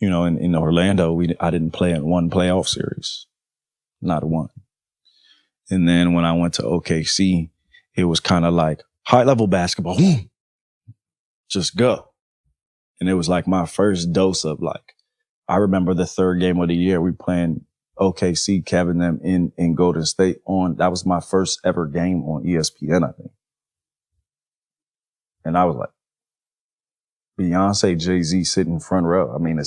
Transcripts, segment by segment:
you know, in Orlando, I didn't play in one playoff series, not one. And then when I went to OKC, it was kind of like high level basketball, just go. And it was like my first dose of like, I remember the third game of the year, we playing OKC, Kevin, them in Golden State that was my first ever game on ESPN, I think. And I was like, Beyonce, Jay-Z sitting front row. I mean,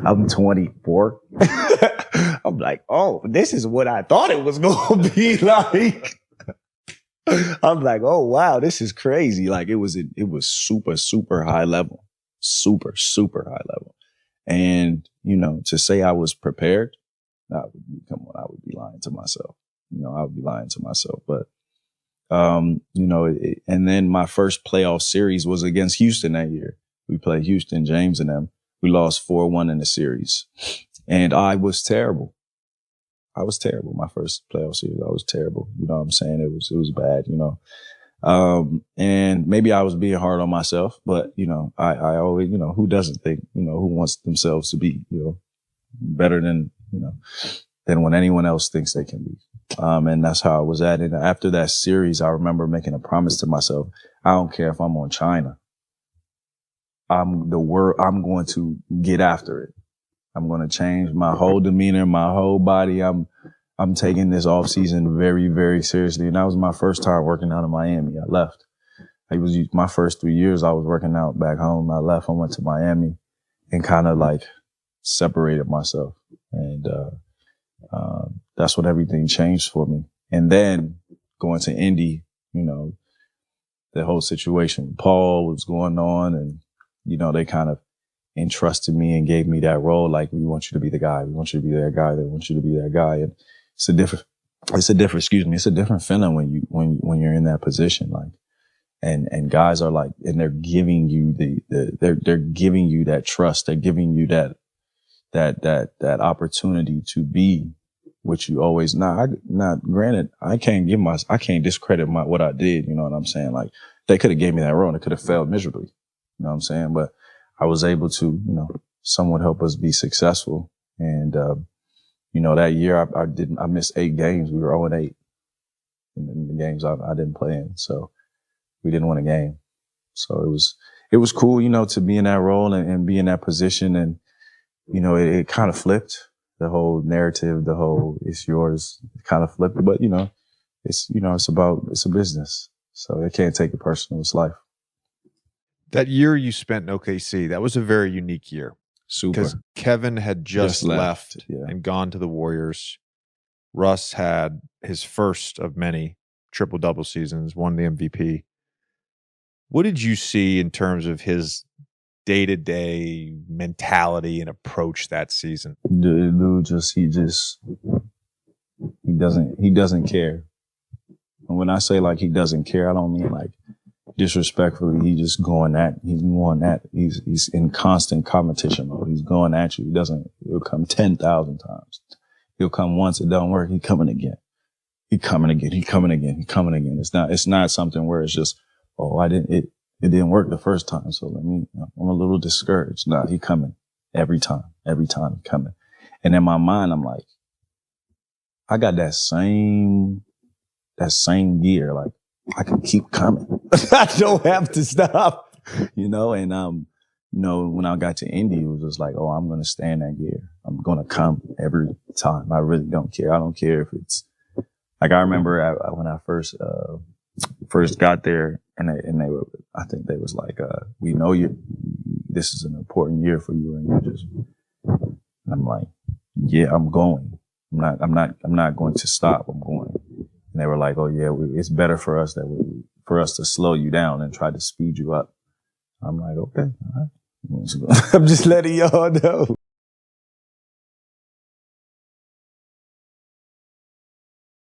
I'm 24. I'm like, oh, this is what I thought it was going to be like. I'm like, oh, wow, this is crazy. Like it was super, super high level, super, super high level. And, you know, to say I was prepared, I would be lying to myself. You know, I would be lying to myself. But, you know, and then my first playoff series was against Houston that year. We played Houston, James and them. We lost 4-1 in the series. And I was terrible. My first playoff series, I was terrible. You know what I'm saying? It was bad, you know. And maybe I was being hard on myself, but, you know, I always, you know, who doesn't think, you know, who wants themselves to be, you know, better than, you know, than when anyone else thinks they can be. And that's how I was at it. After that series, I remember making a promise to myself. I don't care if I'm on China. I'm going to get after it. I'm going to change my whole demeanor, my whole body. I'm taking this off season very, very seriously. And that was my first time working out in Miami. I left. It was my first 3 years I was working out back home. I left. I went to Miami and kind of like separated myself. And, that's when everything changed for me. And then going to Indy, you know, the whole situation with Paul was going on, and, you know, they kind of entrusted me and gave me that role. Like, we want you to be the guy. We want you to be that guy. They want you to be that guy. And it's a different feeling when you're in that position. Like, and guys are like, and they're giving you they're giving you that trust. They're giving you that opportunity to be what you always granted, I can't discredit what I did. You know what I'm saying? Like, they could have gave me that role. They could have failed miserably. You know what I'm saying? But I was able to, you know, somewhat help us be successful. And, you know, that year I missed 8 games. We were 0-8 in the games I didn't play in. So we didn't win a game. So it was cool, you know, to be in that role and be in that position. And, you know, it kind of flipped the whole narrative, the whole it's yours kind of flipped. But, you know, it's a business. So they can't take it personal. It's life. That year you spent in OKC, that was a very unique year. Super. Because Kevin had just left and gone to the Warriors. Russ had his first of many triple-double seasons, won the MVP. What did you see in terms of his day-to-day mentality and approach that season? Dude, he doesn't care. And when I say like he doesn't care, I don't mean like disrespectfully. He's going at. He's in constant competition mode. He's going at you. He'll come 10,000 times. He'll come once, it don't work. He coming again. He coming again. It's not something where it's just, oh, it didn't work the first time. So I'm a little discouraged. Nah, he coming every time he coming. And in my mind, I'm like, I got that same gear. Like, I can keep coming. I don't have to stop, you know? And, you know, when I got to Indy, it was just like, oh, I'm going to stay in that gear. I'm going to come every time. I really don't care. I don't care if it's like, I remember when I first got there and I think they was like, we know this is an important year for you. And I'm like, yeah, I'm going. I'm not going to stop. I'm going. And they were like, oh yeah, it's better for us to slow you down and try to speed you up. I'm like, okay, all right. I'm just letting y'all know.